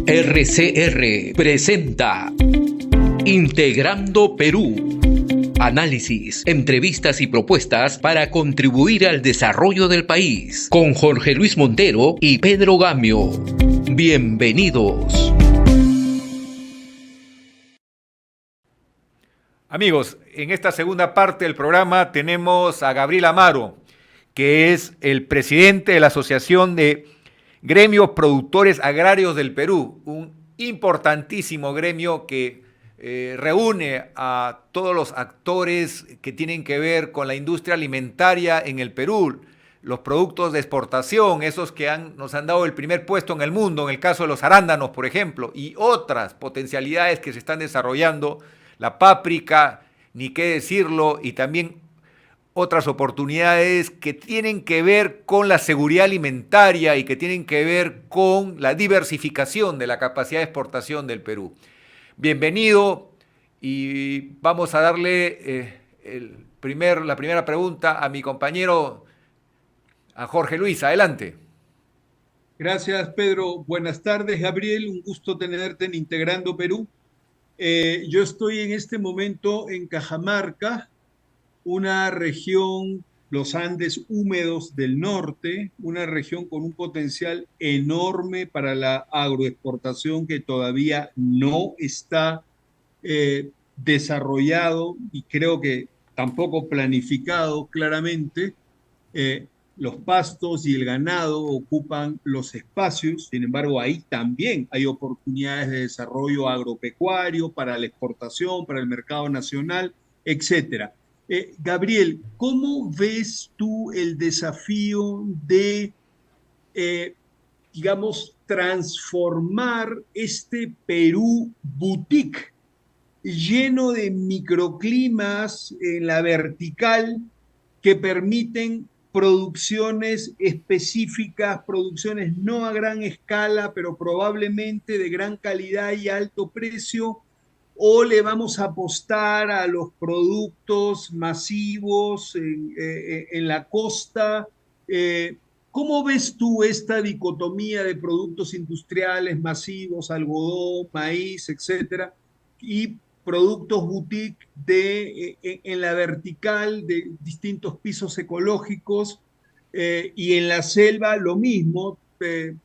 RCR presenta Integrando Perú. Análisis, entrevistas y propuestas para contribuir al desarrollo del país. Con Jorge Luis Montero y Pedro Gamio. Bienvenidos. Amigos, en esta segunda parte del programa tenemos a Gabriel Amaro, que es el presidente de la Asociación de Gremios Productores Agrarios del Perú, un importantísimo gremio que reúne a todos los actores que tienen que ver con la industria alimentaria en el Perú, los productos de exportación, esos que nos han dado el primer puesto en el mundo, en el caso de los arándanos, por ejemplo, y otras potencialidades que se están desarrollando, la páprica, ni qué decirlo, y también otras oportunidades que tienen que ver con la seguridad alimentaria y que tienen que ver con la diversificación de la capacidad de exportación del Perú. Bienvenido y vamos a darle la primera pregunta a mi compañero, a Jorge Luis. Adelante. Gracias, Pedro. Buenas tardes, Gabriel. Un gusto tenerte en Integrando Perú. Yo estoy en este momento en Cajamarca, una región, los Andes húmedos del norte, una región con un potencial enorme para la agroexportación que todavía no está desarrollado y creo que tampoco planificado claramente. Los pastos y el ganado ocupan los espacios, sin embargo, ahí también hay oportunidades de desarrollo agropecuario para la exportación, para el mercado nacional, etcétera. Gabriel, ¿cómo ves tú el desafío de, digamos, transformar este Perú boutique lleno de microclimas en la vertical que permiten producciones específicas, producciones no a gran escala, pero probablemente de gran calidad y alto precio? ¿O le vamos a apostar a los productos masivos en la costa? ¿Cómo ves tú esta dicotomía de productos industriales masivos, algodón, maíz, etcétera, y productos boutique en la vertical de distintos pisos ecológicos, y en la selva lo mismo,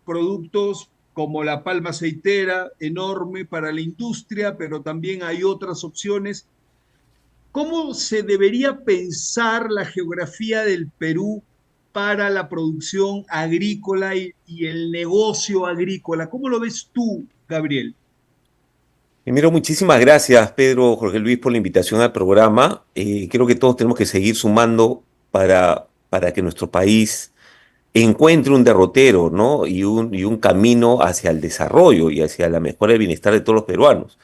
productos como la palma aceitera, enorme para la industria, pero también hay otras opciones? ¿Cómo se debería pensar la geografía del Perú para la producción agrícola y el negocio agrícola? ¿Cómo lo ves tú, Gabriel? Primero, muchísimas gracias, Pedro, Jorge Luis, por la invitación al programa. Creo que todos tenemos que seguir sumando para que nuestro país encuentre un derrotero, ¿no? Y un camino hacia el desarrollo y hacia la mejora del bienestar de todos los peruanos.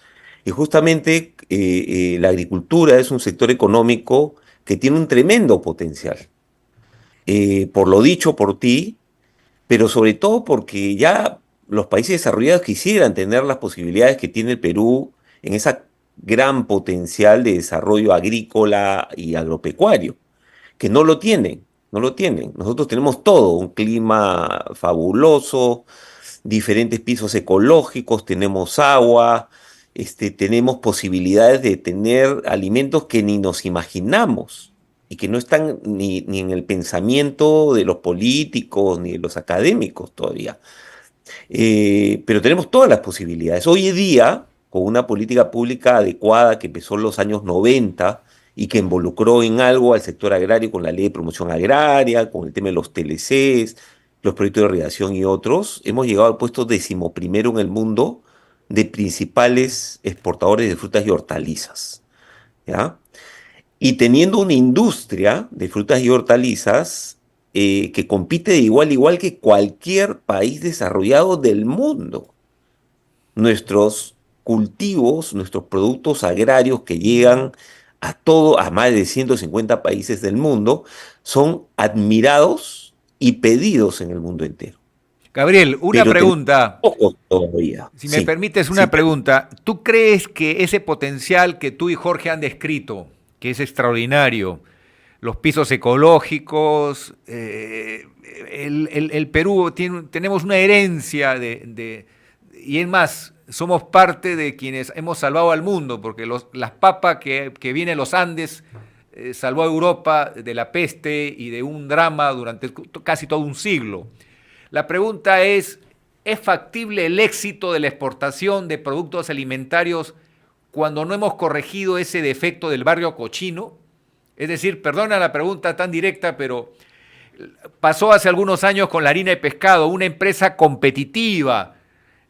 Y justamente la agricultura es un sector económico que tiene un tremendo potencial. Por lo dicho por ti, pero sobre todo porque ya los países desarrollados quisieran tener las posibilidades que tiene el Perú en esa gran potencial de desarrollo agrícola y agropecuario, que no lo tienen, no lo tienen. Nosotros tenemos todo, un clima fabuloso, diferentes pisos ecológicos, tenemos agua, tenemos posibilidades de tener alimentos que ni nos imaginamos y que no están ni en el pensamiento de los políticos ni de los académicos todavía. Pero tenemos todas las posibilidades. Hoy en día, con una política pública adecuada que empezó en los años 90 y que involucró en algo al sector agrario con la ley de promoción agraria, con el tema de los TLCs, los proyectos de irrigación y otros, hemos llegado al puesto 11º en el mundo de principales exportadores de frutas y hortalizas, ¿ya? Y teniendo una industria de frutas y hortalizas que compite de igual a igual que cualquier país desarrollado del mundo. Nuestros cultivos, nuestros productos agrarios que llegan a más de 150 países del mundo, son admirados y pedidos en el mundo entero. Gabriel, una Pero pregunta. Pocos todavía. Si me permites una pregunta, ¿tú crees que ese potencial que tú y Jorge han descrito, que es extraordinario, los pisos ecológicos, el Perú tenemos una herencia y es más, somos parte de quienes hemos salvado al mundo, porque las papas que vienen los Andes salvó a Europa de la peste y de un drama durante casi todo un siglo. La pregunta ¿es factible el éxito de la exportación de productos alimentarios cuando no hemos corregido ese defecto del barrio cochino? Es decir, perdona la pregunta tan directa, pero pasó hace algunos años con la harina de pescado, una empresa competitiva,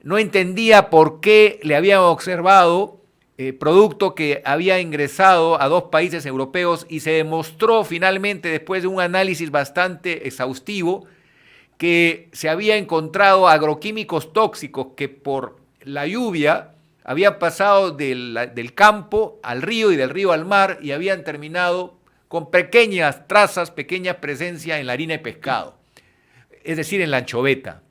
no entendía por qué le habían observado producto que había ingresado a 2 países europeos y se demostró finalmente, después de un análisis bastante exhaustivo, que se había encontrado agroquímicos tóxicos que por la lluvia habían pasado del campo al río y del río al mar y habían terminado con pequeñas trazas, pequeña presencia en la harina de pescado, es decir, en la anchoveta.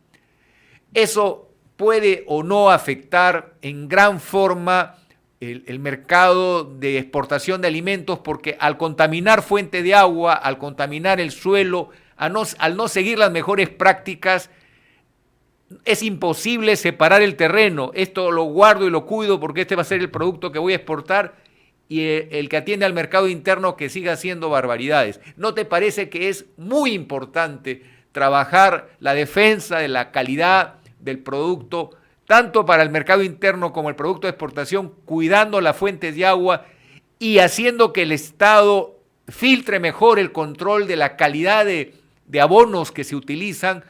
Eso puede o no afectar en gran forma el mercado de exportación de alimentos, porque al contaminar fuente de agua, al contaminar el suelo, al no seguir las mejores prácticas, es imposible separar el terreno. Esto lo guardo y lo cuido porque este va a ser el producto que voy a exportar, y el que atiende al mercado interno que siga haciendo barbaridades. ¿No te parece que es muy importante trabajar la defensa de la calidad del producto, tanto para el mercado interno como el producto de exportación, cuidando las fuentes de agua y haciendo que el Estado filtre mejor el control de la calidad de abonos que se utilizan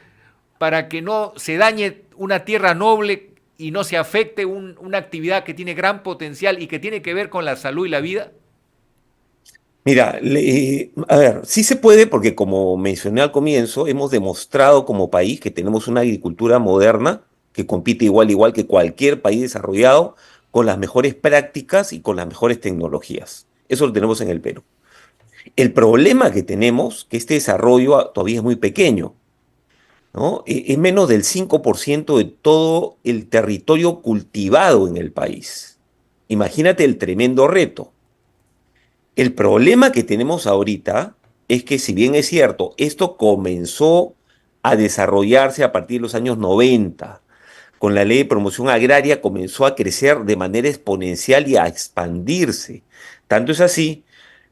para que no se dañe una tierra noble y no se afecte una actividad que tiene gran potencial y que tiene que ver con la salud y la vida? Mira, a ver, sí se puede porque como mencioné al comienzo, hemos demostrado como país que tenemos una agricultura moderna que compite igual que cualquier país desarrollado, con las mejores prácticas y con las mejores tecnologías. Eso lo tenemos en el Perú. El problema que tenemos, que este desarrollo todavía es muy pequeño, ¿no? Es menos del 5% de todo el territorio cultivado en el país. Imagínate el tremendo reto. El problema que tenemos ahorita es que, si bien es cierto, esto comenzó a desarrollarse a partir de los años 90, con la ley de promoción agraria comenzó a crecer de manera exponencial y a expandirse. Tanto es así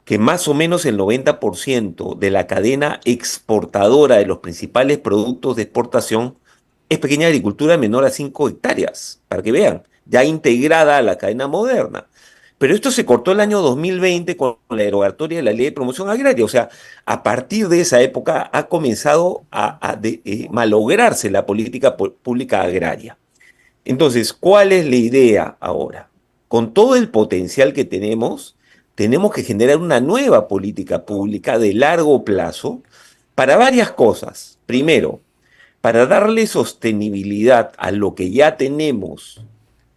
que más o menos el 90% de la cadena exportadora de los principales productos de exportación es pequeña agricultura menor a 5 hectáreas, para que vean, ya integrada a la cadena moderna. Pero esto se cortó el año 2020 con la derogatoria de la ley de promoción agraria. O sea, a partir de esa época ha comenzado a malograrse la política pública agraria. Entonces, ¿cuál es la idea ahora? Con todo el potencial que tenemos que generar una nueva política pública de largo plazo para varias cosas. Primero, para darle sostenibilidad a lo que ya tenemos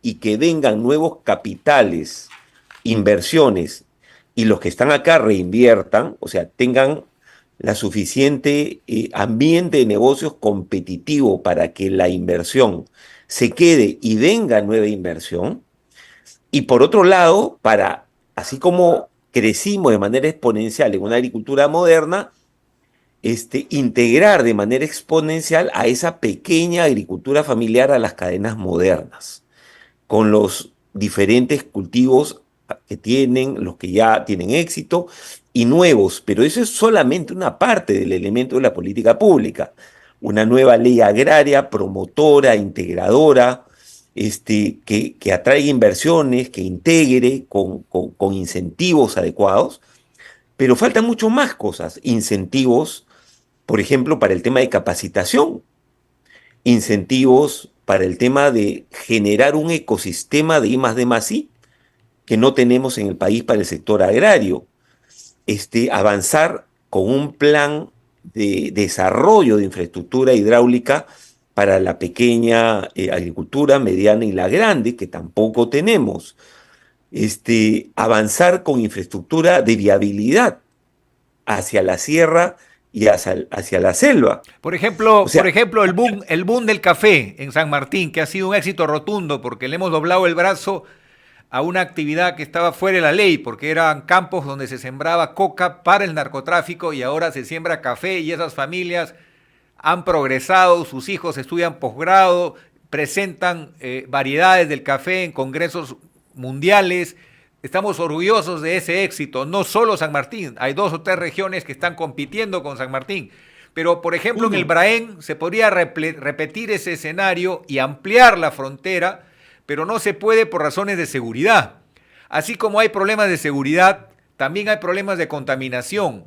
y que vengan nuevos capitales, inversiones, y los que están acá reinviertan, o sea, tengan la suficiente ambiente de negocios competitivo para que la inversión se quede y venga nueva inversión. Y por otro lado, para, así como crecimos de manera exponencial en una agricultura moderna, integrar de manera exponencial a esa pequeña agricultura familiar a las cadenas modernas, con los diferentes cultivos que tienen, los que ya tienen éxito y nuevos, pero eso es solamente una parte del elemento de la política pública. Una nueva ley agraria, promotora, integradora, que atraiga inversiones, que integre con incentivos adecuados, pero faltan mucho más cosas. Incentivos, por ejemplo, para el tema de capacitación, incentivos para el tema de generar un ecosistema de I+D+I que no tenemos en el país para el sector agrario, avanzar con un plan de desarrollo de infraestructura hidráulica para la pequeña agricultura, mediana y la grande, que tampoco tenemos, avanzar con infraestructura de viabilidad hacia la sierra y hacia la selva. Por ejemplo, O sea, el boom del café en San Martín, que ha sido un éxito rotundo porque le hemos doblado el brazo a una actividad que estaba fuera de la ley, porque eran campos donde se sembraba coca para el narcotráfico y ahora se siembra café, y esas familias han progresado, sus hijos estudian posgrado, presentan variedades del café en congresos mundiales. Estamos orgullosos de ese éxito, no solo San Martín, hay 2 o 3 regiones que están compitiendo con San Martín, pero por ejemplo en el Braén se podría repetir ese escenario y ampliar la frontera, pero no se puede por razones de seguridad. Así como hay problemas de seguridad, también hay problemas de contaminación.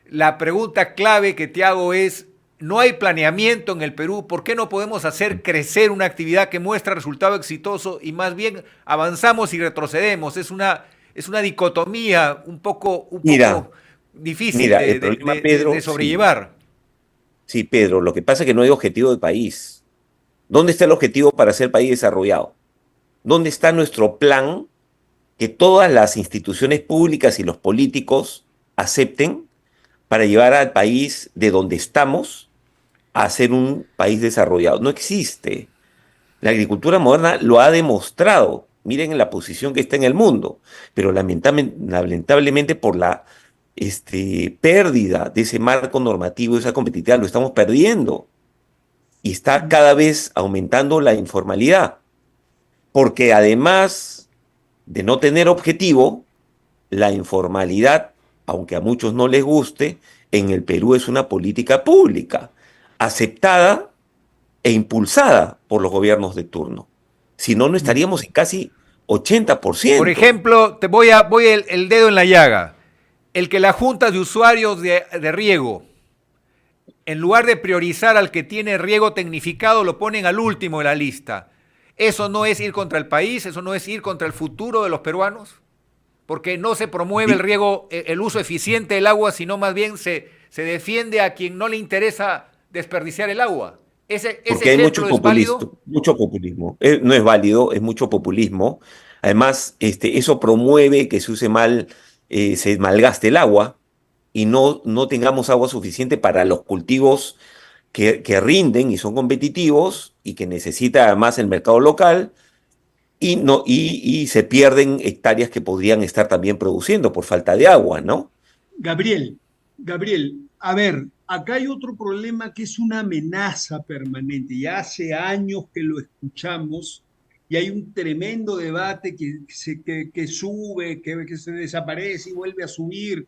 La pregunta clave que te hago es, no hay planeamiento en el Perú, ¿por qué no podemos hacer crecer una actividad que muestra resultado exitoso y más bien avanzamos y retrocedemos? Es una dicotomía un poco difícil el problema, Pedro, de sobrellevar. Sí, Pedro, lo que pasa es que no hay objetivo de país. ¿Dónde está el objetivo para ser país desarrollado? ¿Dónde está nuestro plan que todas las instituciones públicas y los políticos acepten para llevar al país de donde estamos a ser un país desarrollado? No existe. La agricultura moderna lo ha demostrado. Miren la posición que está en el mundo, pero lamentablemente por la pérdida de ese marco normativo, de esa competitividad, lo estamos perdiendo. Y está cada vez aumentando la informalidad, porque además de no tener objetivo, la informalidad, aunque a muchos no les guste, en el Perú es una política pública, aceptada e impulsada por los gobiernos de turno. Si no, no estaríamos en casi 80%. Por ejemplo, te voy el dedo en la llaga. El que la Junta de Usuarios de riego, en lugar de priorizar al que tiene riego tecnificado, lo ponen al último de la lista. ¿Eso no es ir contra el país? ¿Eso no es ir contra el futuro de los peruanos? Porque no se promueve el riego, el uso eficiente del agua, sino más bien se defiende a quien no le interesa desperdiciar el agua. Porque hay mucho populismo, mucho populismo. No es válido, es mucho populismo. Además, eso promueve que se use mal, se malgaste el agua y no tengamos agua suficiente para los cultivos que rinden y son competitivos y que necesita además el mercado local y se pierden hectáreas que podrían estar también produciendo por falta de agua, ¿no? Gabriel, a ver, acá hay otro problema que es una amenaza permanente. Ya hace años que lo escuchamos y hay un tremendo debate que sube, que se desaparece y vuelve a subir.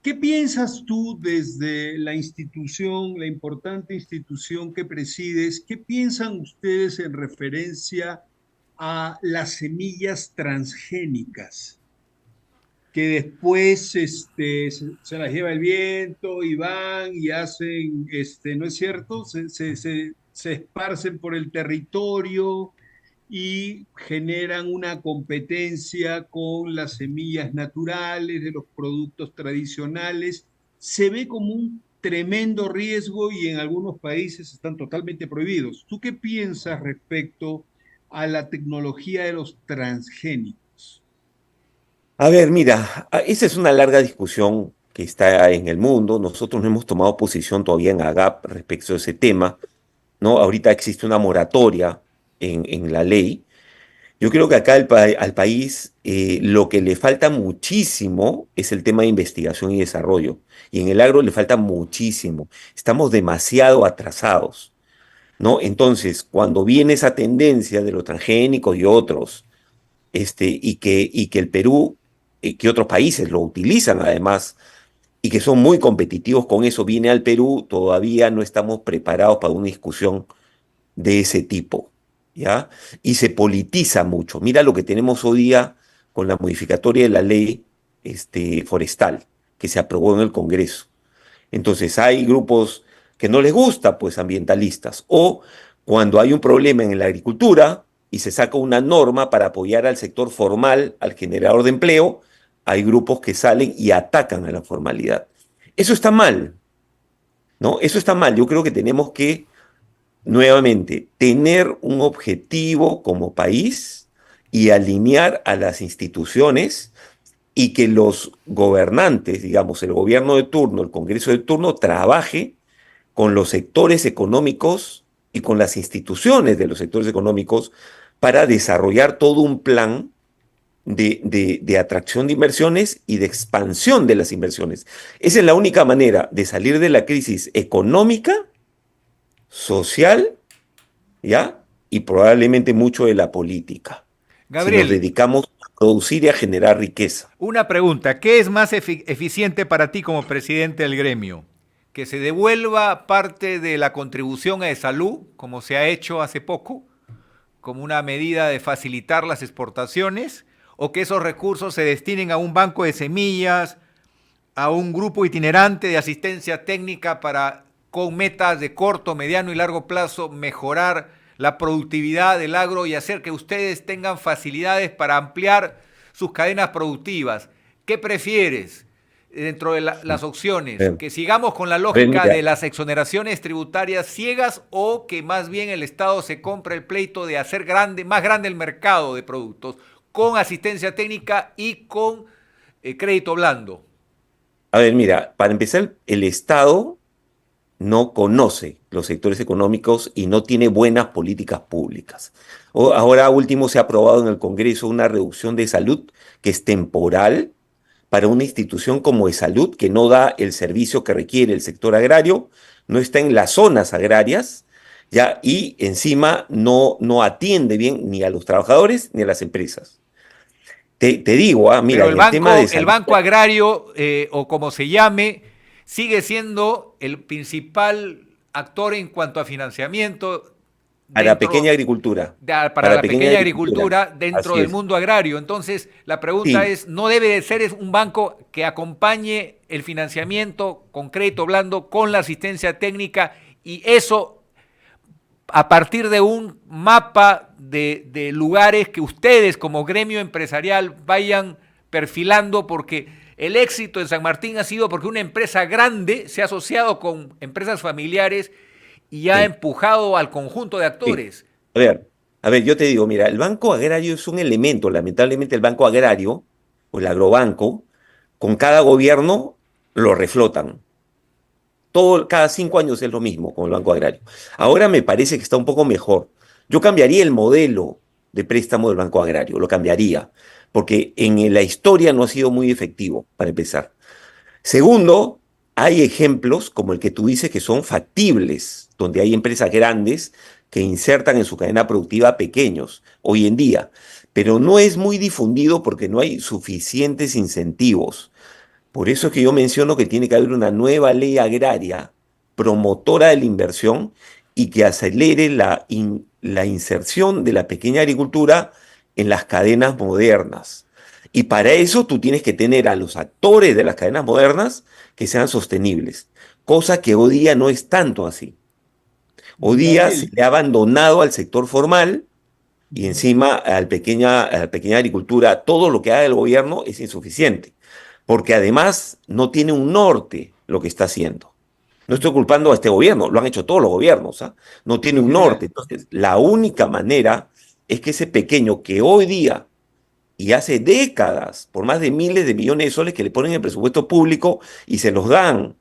¿Qué piensas tú desde la institución, la importante institución que presides? ¿Qué piensan ustedes en referencia a las semillas transgénicas, que después se las lleva el viento y van y hacen, ¿no es cierto? Se esparcen por el territorio y generan una competencia con las semillas naturales, de los productos tradicionales? Se ve como un tremendo riesgo y en algunos países están totalmente prohibidos. ¿Tú qué piensas respecto a la tecnología de los transgénicos? A ver, mira, esa es una larga discusión que está en el mundo. Nosotros no hemos tomado posición todavía en AGAP respecto a ese tema, ¿no? Ahorita existe una moratoria en la ley. Yo creo que acá al país lo que le falta muchísimo es el tema de investigación y desarrollo. Y en el agro le falta muchísimo. Estamos demasiado atrasados, ¿no? Entonces, cuando viene esa tendencia de los transgénicos y otros, y que el Perú, que otros países lo utilizan además, y que son muy competitivos con eso, viene al Perú, todavía no estamos preparados para una discusión de ese tipo, ¿ya? Y se politiza mucho. Mira lo que tenemos hoy día con la modificatoria de la ley forestal, que se aprobó en el Congreso. Entonces hay grupos que no les gusta, pues ambientalistas, o cuando hay un problema en la agricultura y se saca una norma para apoyar al sector formal, al generador de empleo, hay grupos que salen y atacan a la formalidad. Eso está mal, ¿no? Eso está mal. Yo creo que tenemos que, nuevamente, tener un objetivo como país y alinear a las instituciones y que los gobernantes, digamos, el gobierno de turno, el Congreso de turno, trabaje con los sectores económicos y con las instituciones de los sectores económicos para desarrollar todo un plan de atracción de inversiones y de expansión de las inversiones. Esa es la única manera de salir de la crisis económica, social ¿ya? Y probablemente mucho de la política, si nos Gabriel, dedicamos a producir y a generar riqueza. una pregunta, ¿qué es más eficiente para ti como presidente del gremio? ¿Que se devuelva parte de la contribución a salud, como se ha hecho hace poco, como una medida de facilitar las exportaciones, o que esos recursos se destinen a un banco de semillas, a un grupo itinerante de asistencia técnica para, con metas de corto, mediano y largo plazo, mejorar la productividad del agro y hacer que ustedes tengan facilidades para ampliar sus cadenas productivas? ¿Qué prefieres dentro de las opciones? Bien. ¿Que sigamos con la A ver, lógica mira, de las exoneraciones tributarias ciegas o que más bien el Estado se compre el pleito de hacer grande, más grande el mercado de productos con asistencia técnica y con crédito blando? para empezar, el Estado no conoce los sectores económicos y no tiene buenas políticas públicas. Ahora último se ha aprobado en el Congreso una reducción de salud que es temporal para una institución como de salud que no da el servicio que requiere el sector agrario, no está en las zonas agrarias, ya, y encima no atiende bien ni a los trabajadores ni a las empresas. Te digo, mira, Pero en el tema de el salud, banco agrario, o como se llame, sigue siendo el principal actor en cuanto a financiamiento para pequeña dentro agricultura, para para la pequeña pequeña agricultura, agricultura dentro así del es. mundo agrario. Entonces, la pregunta Sí, es, ¿no debe de ser un banco que acompañe el financiamiento con crédito blando, con la asistencia técnica y eso a partir de un mapa de lugares que ustedes como gremio empresarial vayan perfilando? Porque el éxito en San Martín ha sido porque una empresa grande se ha asociado con empresas familiares y ha sí, empujado al conjunto de sí. actores. A ver, a ver, yo te digo, mira, el banco agrario es un elemento, lamentablemente el banco agrario o el agrobanco, con cada gobierno lo reflotan. Cada 5 años es lo mismo con el Banco Agrario. Ahora me parece que está un poco mejor. Yo cambiaría el modelo de préstamo del Banco Agrario, lo cambiaría, porque en la historia no ha sido muy efectivo, para empezar. Segundo, hay ejemplos como el que tú dices que son factibles, donde hay empresas grandes que insertan en su cadena productiva pequeños hoy en día, pero no es muy difundido porque no hay suficientes incentivos. Por eso es que yo menciono que tiene que haber una nueva ley agraria promotora de la inversión y que acelere la inserción de la pequeña agricultura en las cadenas modernas. Y para eso tú tienes que tener a los actores de las cadenas modernas que sean sostenibles, cosa que hoy día no es tanto así. Hoy día se Gabriel, le ha abandonado al sector formal y ujú, encima a la pequeña agricultura, todo lo que haga el gobierno es insuficiente, porque además no tiene un norte lo que está haciendo. No estoy culpando a este gobierno, lo han hecho todos los gobiernos, ¿ah? No tiene en un norte. general. Entonces, la única manera es que ese pequeño que hoy día y hace décadas, por más de miles de millones de soles que le ponen en el presupuesto público y se los dan,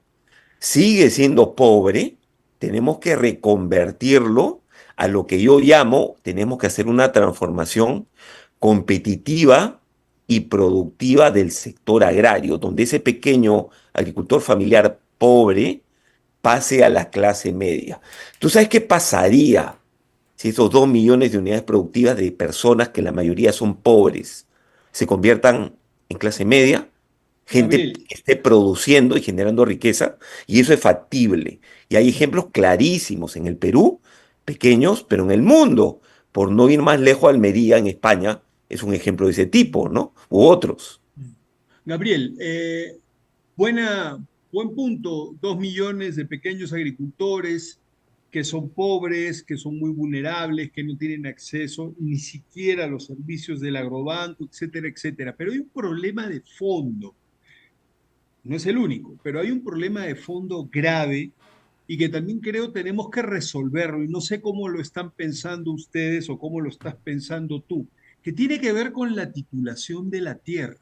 sigue siendo pobre, tenemos que reconvertirlo a lo que yo llamo, tenemos que hacer una transformación competitiva y productiva del sector agrario, donde ese pequeño agricultor familiar pobre pase a la clase media. ¿Tú sabes qué pasaría si esos 2 millones de unidades productivas de personas que la mayoría son pobres se conviertan en clase media? Gente Gabriel, que esté produciendo y generando riqueza, y eso es factible. Y hay ejemplos clarísimos en el Perú, pequeños, pero en el mundo. Por no ir más lejos, Almería en España es un ejemplo de ese tipo, ¿no? U otros. Gabriel, buen punto. 2 millones de pequeños agricultores que son pobres, que son muy vulnerables, que no tienen acceso ni siquiera a los servicios del agrobanco, etcétera, etcétera. Pero hay un problema de fondo. No es el único, pero hay un problema de fondo grave y que también creo tenemos que resolverlo. Y no sé cómo lo están pensando ustedes o cómo lo estás pensando tú, que tiene que ver con la titulación de la tierra,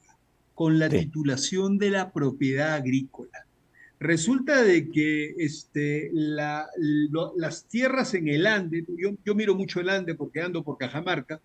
con la Sí, titulación de la propiedad agrícola. Resulta de que las tierras en el Ande, yo miro mucho el Ande porque ando por Cajamarca,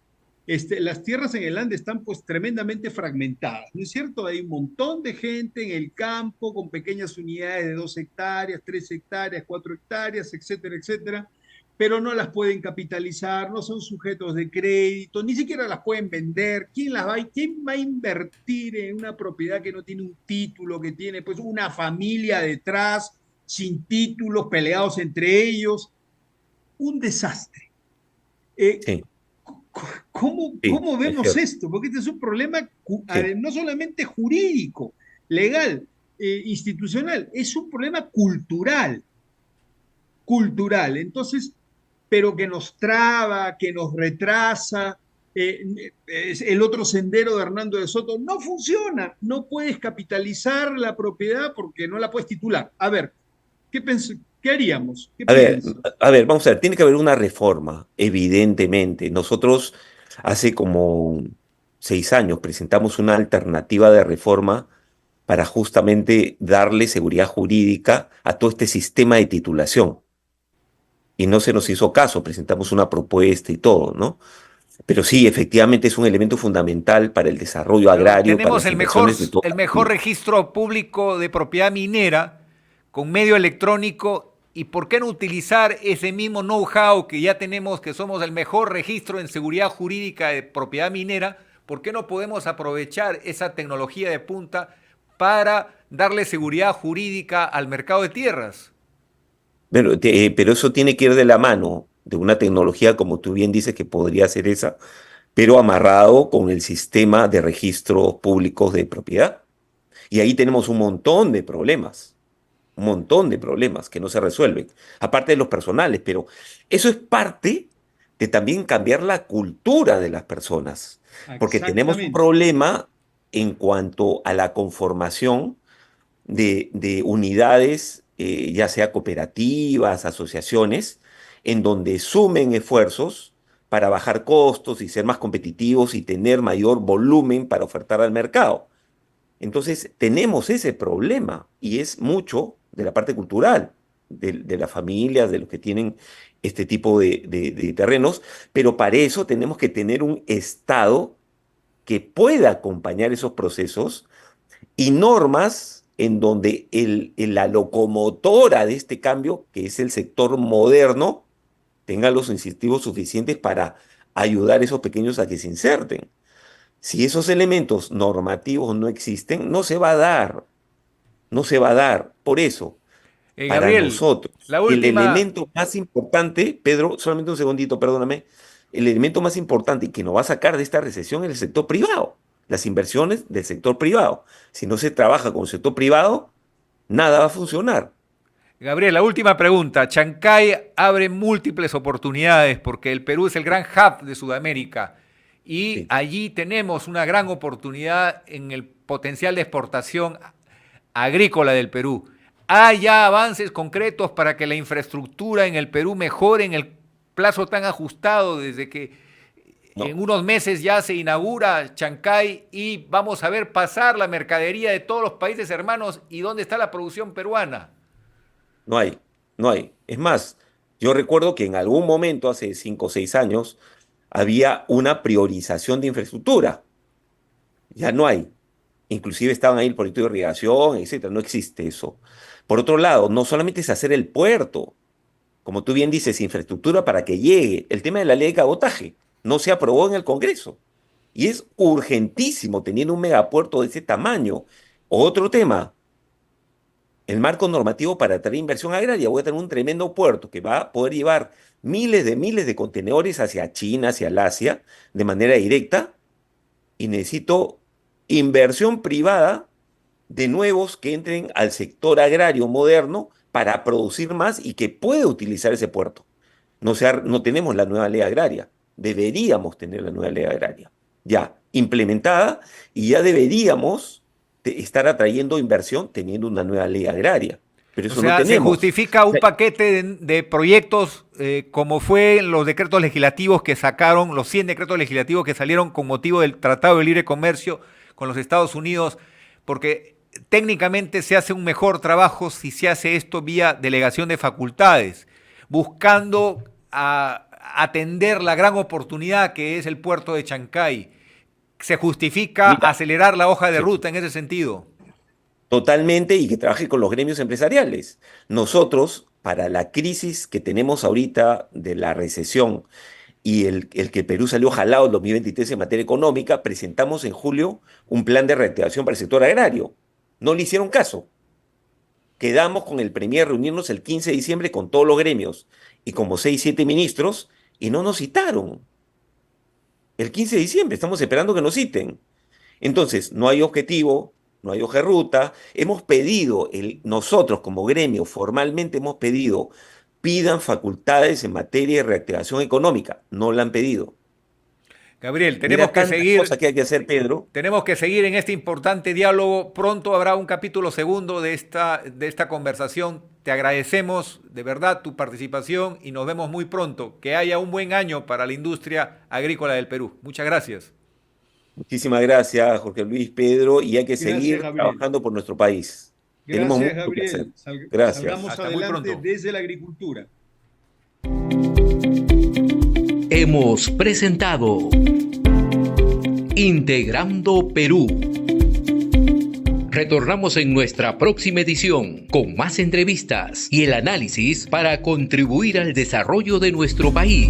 las tierras en el Ande están pues tremendamente fragmentadas, ¿no es cierto? Hay un montón de gente en el campo con pequeñas unidades de 2 hectáreas, 3 hectáreas, 4 hectáreas, etcétera, etcétera, pero no las pueden capitalizar, no son sujetos de crédito, ni siquiera las pueden vender. ¿Quién va a invertir en una propiedad que no tiene un título, que tiene pues una familia detrás, sin títulos, peleados entre ellos? Un desastre. Eh, Sí, sí, ¿Cómo es vemos cierto. esto? Porque este es un problema Sí. no solamente jurídico, legal, institucional, es un problema cultural. Entonces, pero que nos traba, que nos retrasa. El otro sendero de Hernando de Soto no funciona. No puedes capitalizar la propiedad porque no la puedes titular. A ver, ¿qué haríamos? ¿Qué A ver, piensas? vamos a ver, tiene que haber una reforma, evidentemente. Nosotros hace como 6 años presentamos una alternativa de reforma para justamente darle seguridad jurídica a todo este sistema de titulación. Y no se nos hizo caso, presentamos una propuesta y todo, ¿no? Pero sí, efectivamente es un elemento fundamental para el desarrollo Pero agrario, para tenemos las inversiones de todo el el mejor país. registro público de propiedad minera con medio electrónico. ¿Y por qué no utilizar ese mismo know-how que ya tenemos, que somos el mejor registro en seguridad jurídica de propiedad minera? ¿Por qué no podemos aprovechar esa tecnología de punta para darle seguridad jurídica al mercado de tierras? Pero eso tiene que ir de la mano de una tecnología, como tú bien dices, que podría ser esa, pero amarrado con el sistema de registros públicos de propiedad. Y ahí tenemos un montón de problemas que no se resuelven, aparte de los personales, pero eso es parte de también cambiar la cultura de las personas, porque tenemos un Exactamente. problema en cuanto a la conformación de unidades, ya sea cooperativas, asociaciones, en donde sumen esfuerzos para bajar costos y ser más competitivos y tener mayor volumen para ofertar al mercado. Entonces, tenemos ese problema y es mucho de la parte cultural, de las familias, de los que tienen este tipo de terrenos, pero para eso tenemos que tener un Estado que pueda acompañar esos procesos y normas en donde la locomotora de este cambio, que es el sector moderno, tenga los incentivos suficientes para ayudar a esos pequeños a que se inserten. Si esos elementos normativos no existen, no se va a dar, no se va a dar. Por eso, para Gabriel, nosotros, la el última, elemento más importante, Pedro, solamente un segundito, perdóname, el elemento más importante y que nos va a sacar de esta recesión es el sector privado, las inversiones del sector privado. Si no se trabaja con el sector privado, nada va a funcionar. Gabriel, la última pregunta. Chancay abre múltiples oportunidades porque el Perú es el gran hub de Sudamérica y Sí. allí tenemos una gran oportunidad en el potencial de exportación agrícola del Perú. ¿Hay ya avances concretos para que la infraestructura en el Perú mejore en el plazo tan ajustado desde que No, en unos meses ya se inaugura Chancay y vamos a ver pasar la mercadería de todos los países hermanos y dónde está la producción peruana? no hay, no hay. Es más, yo recuerdo que en algún momento, hace 5 o 6 años, había una priorización de infraestructura. Ya no hay. Inclusive estaban ahí el proyecto de irrigación, etcétera. No existe eso. Por otro lado, no solamente es hacer el puerto, como tú bien dices, infraestructura para que llegue. El tema de la ley de cabotaje no se aprobó en el Congreso y es urgentísimo teniendo un megapuerto de ese tamaño. Otro tema, el marco normativo para atraer inversión agraria. Voy a tener un tremendo puerto que va a poder llevar miles de contenedores hacia China, hacia el Asia, de manera directa, y necesito inversión privada de nuevos que entren al sector agrario moderno para producir más y que pueda utilizar ese puerto. No tenemos la nueva ley agraria. Deberíamos tener la nueva ley agraria ya implementada y ya deberíamos estar atrayendo inversión teniendo una nueva ley agraria. Pero O eso no sea, se tenemos. justifica un paquete de proyectos como fue los decretos legislativos que sacaron, los 100 decretos legislativos que salieron con motivo del Tratado de Libre Comercio con los Estados Unidos, porque técnicamente se hace un mejor trabajo si se hace esto vía delegación de facultades, buscando atender la gran oportunidad que es el puerto de Chancay. Se justifica Mira, acelerar la hoja de sí, ruta en ese sentido. totalmente y que trabaje con los gremios empresariales. Nosotros para la crisis que tenemos ahorita de la recesión y el que Perú salió jalado en 2023 en materia económica, presentamos en julio un plan de reactivación para el sector agrario. No le hicieron caso. Quedamos con el Premier reunirnos el 15 de diciembre con todos los gremios y como 6, 7 ministros y no nos citaron. El 15 de diciembre estamos esperando que nos citen. Entonces, no hay objetivo, no hay hoja de ruta. Hemos pedido, nosotros como gremio formalmente hemos pedido, pidan facultades en materia de reactivación económica. No la han pedido. Gabriel, Mira tenemos que tantas seguir. cosas que hay que hacer, Pedro. Tenemos que seguir en este importante diálogo. Pronto habrá un capítulo segundo de esta conversación. Te agradecemos de verdad tu participación y nos vemos muy pronto. Que haya un buen año para la industria agrícola del Perú. Muchas gracias. Muchísimas gracias, Jorge Luis, Pedro, y hay que Gracias, seguir Gabriel. trabajando por nuestro país. Tenemos Gracias, mucho que hacer. Gabriel. Gracias. Salgamos Hasta muy adelante pronto. desde la agricultura. Hemos presentado Integrando Perú. Retornamos en nuestra próxima edición con más entrevistas y el análisis para contribuir al desarrollo de nuestro país.